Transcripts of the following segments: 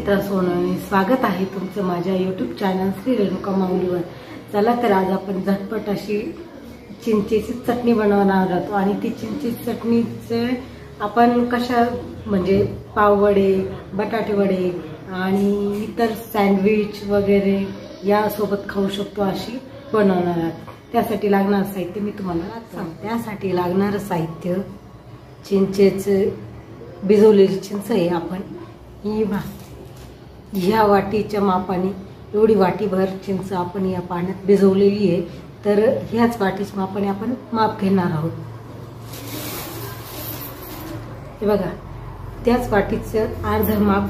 चित्रा सोनवणे, स्वागत आहे तुमचं माझ्या यूट्यूब चॅनल श्री रेणुका माऊलीवर। चला तर आज आपण झटपट अशी चिंचेची चटणी बनवणार आहोत आणि ती चिंचेची चटणीचे आपण कशा म्हणजे पाववडे, बटाटे वडे आणि इतर सँडविच वगैरे या सोबत खाऊ शकतो अशी बनवणार आहोत। त्यासाठी लागणारं साहित्य मी तुम्हाला सांगते। त्यासाठी लागणारं साहित्य चिंचेचे भिजवलेली चिंच आहे। आपण ही ह्या वाटीच्या मापाने एवढी वाटीभर चिंच आपण या पाण्यात भिजवलेली आहे, तर ह्याच वाटीच्या मापाने आपण माप घेणार आहोत। हे बघा, त्याच वाटीचं अर्ध माप,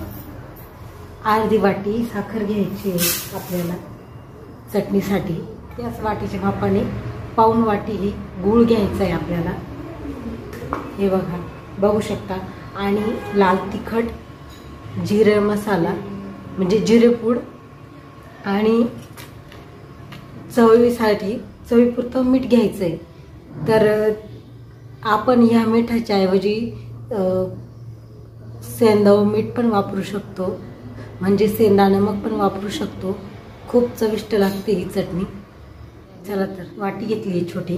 अर्धी वाटी साखर घ्यायची आहे आपल्याला चटणीसाठी। त्याच वाटीच्या मापाने पाऊण वाटी ही गूळ घ्यायचा आहे आपल्याला। हे बघा, बघू शकता। आणि लाल तिखट, जिरे मसाला म्हणजे जिरेपूड आणि चवीसाठी चवीपुरतं मीठ घ्यायचं आहे। तर आपण ह्या मिठाच्या ऐवजी सेंधव मीठ पण वापरू शकतो, म्हणजे सेंधा नमक पण वापरू शकतो। खूप चविष्ट लागते ही चटणी। चला तर वाटी घेतली छोटी,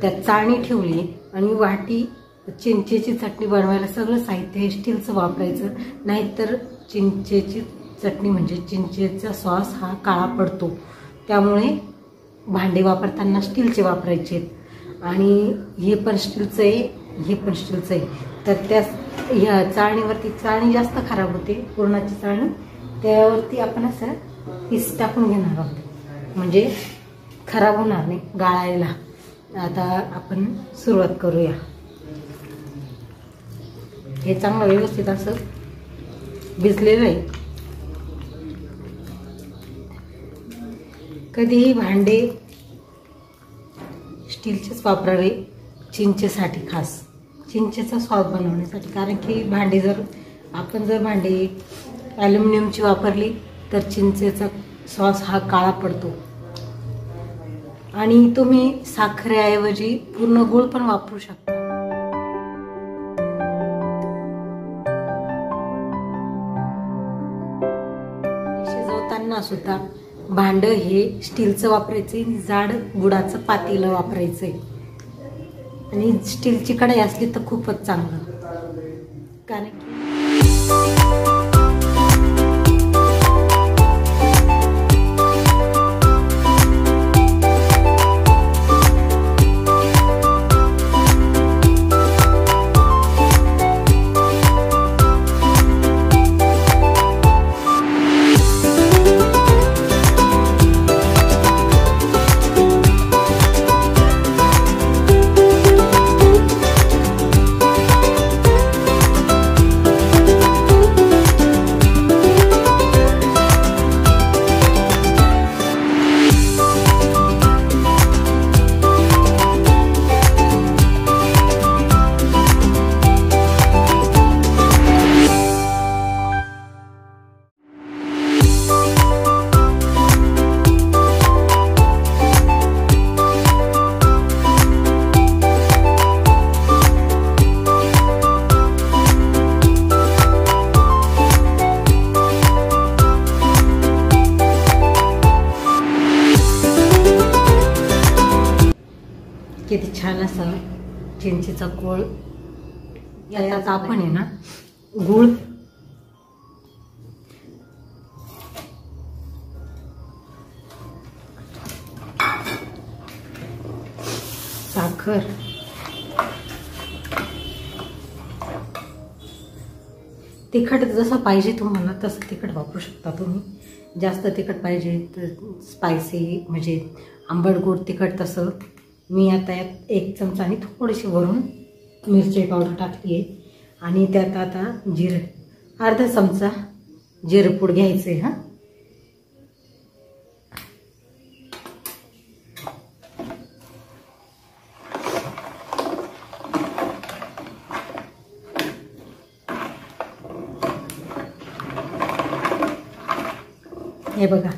त्यात चाळणी ठेवली आणि वाटी चिंचेची चटणी बनवायला सगळं साहित्य हे स्टीलचं वापरायचं, नाहीतर चिंचेची चटणी म्हणजे चिंचेचा सॉस हा काळा पडतो। त्यामुळे भांडे वापरताना स्टीलचे वापरायचे। आणि हे पण स्टीलचं आहे, हे पण स्टीलचं आहे। तर त्या ह्या चाळणीवरती, चाळणी जास्त खराब होते पुरणाची चाळणी, त्यावरती आपण असं पीस टाकून घेणार आहोत, म्हणजे खराब होणार नाही गाळायला। आता आपण सुरुवात करूया। हे चांगलं व्यवस्थित असं भिजलेलं आहे। कधीही भांडे स्टीलचेच वापरावे चिंचेसाठी, खास चिंचेचा स्वाद बनवण्यासाठी। कारण की भांडे आपण जर भांडे ॲल्युमिनियमची वापरली तर चिंचेचा सॉस हा काळा पडतो। आणि तुम्ही साखरेऐवजी पूर्ण गूळ पण वापरू शकता। शिजवताना सुद्धा भांड हे स्टीलचं वापरायचं आणि जाड गुळाचं पातेलं वापरायचंय। आणि स्टीलची कढई असली तर खूपच चांगलं, कारण की किती छान असा चिंचेचा कोळ। यात आपण आहे ना गूळ, साखर, तिखट जसं पाहिजे तुम्हाला तसं तिखट वापरू शकता तुम्ही। जास्त तिखट पाहिजे तर स्पायसी म्हणजे आंबट गोड तिखट तसं। मी आता यात 1 चमचा आणि थोडीशी वरून मिरची पावडर टाकली आहे। आणि त्यात आता जिरे, अर्धा चमचा जिरेपूड घ्यायचं आहे। हे बघा,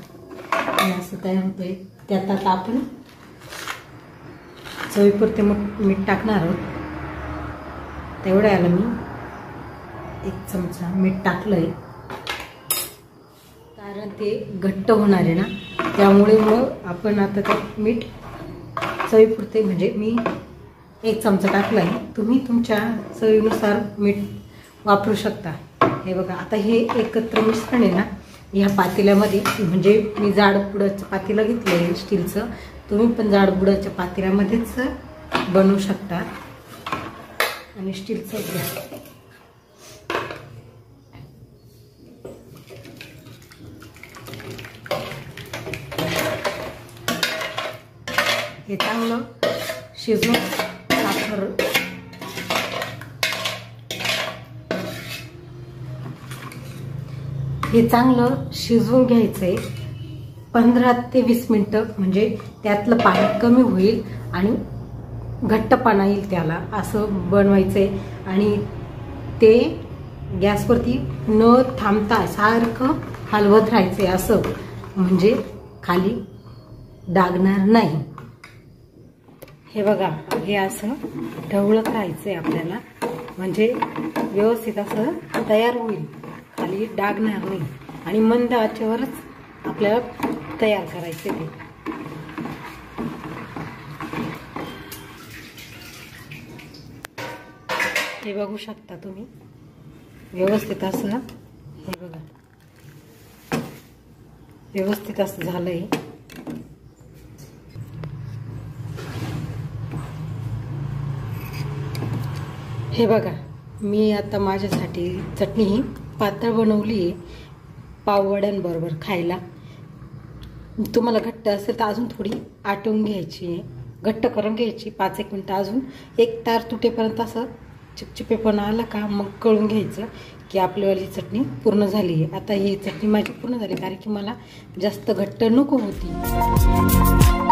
हे असं तयार होतंय। त्यात आता आपण चवीपुरते मीठ टाकणार आहोत। तेवढ्या याला मी 1 चमचा मीठ टाकलंय। कारण ते घट्ट होणार आहे ना, त्यामुळे मग आपण आता त्यात मीठ चवीपुरते, म्हणजे मी 1 चमचा टाकला आहे, तुम्ही तुमच्या चवीनुसार मीठ वापरू शकता। हे बघा, आता हे एकत्र मिश्रण आहे ना ह्या पातेल्यामध्ये, म्हणजे मी जाड बुडाचं पातेलं घेतलं आहे स्टीलचं, तुम्ही पण जाड बुडाच्या पातेल्यामध्येच बनवू शकता आणि स्टीलचं घ्या। हे चांगलं शिजवून साखर हे चांगलं शिजवून घ्यायचंय 15 ते 20 मिनिटं, म्हणजे त्यातलं पाणी कमी होईल आणि घट्टपणा येईल त्याला, असं बनवायचंय। आणि ते गॅसवरती न थांबता सारखं हलवत राहायचंय, असं म्हणजे खाली डागणार नाही। हे बघा, हे असं ढवळत राहायचंय आपल्याला, म्हणजे व्यवस्थित असं तयार होईल, खाली डागणार नाही आणि मंद आचेवरच आपल्याला तयार करायचे ते। हे बघू शकता तुम्ही, व्यवस्थित असं, हे बघा व्यवस्थित असं झालंय। हे बघा, मी आता माझ्यासाठी चटणी ही पातळ बनवली आहे पाववड्यांबरोबर खायला। तुम्हाला घट्ट असेल तर अजून थोडी आटवून घ्यायची आहे, घट्ट करून घ्यायची 5-1 मिनिटं, अजून एक तार तुटेपर्यंत असं चिपचिपेपणा आला का मग कळून घ्यायचं की आपलीवाली चटणी पूर्ण झाली आहे। आता ही चटणी माझी पूर्ण झाली, कारण की मला जास्त घट्ट नको होती।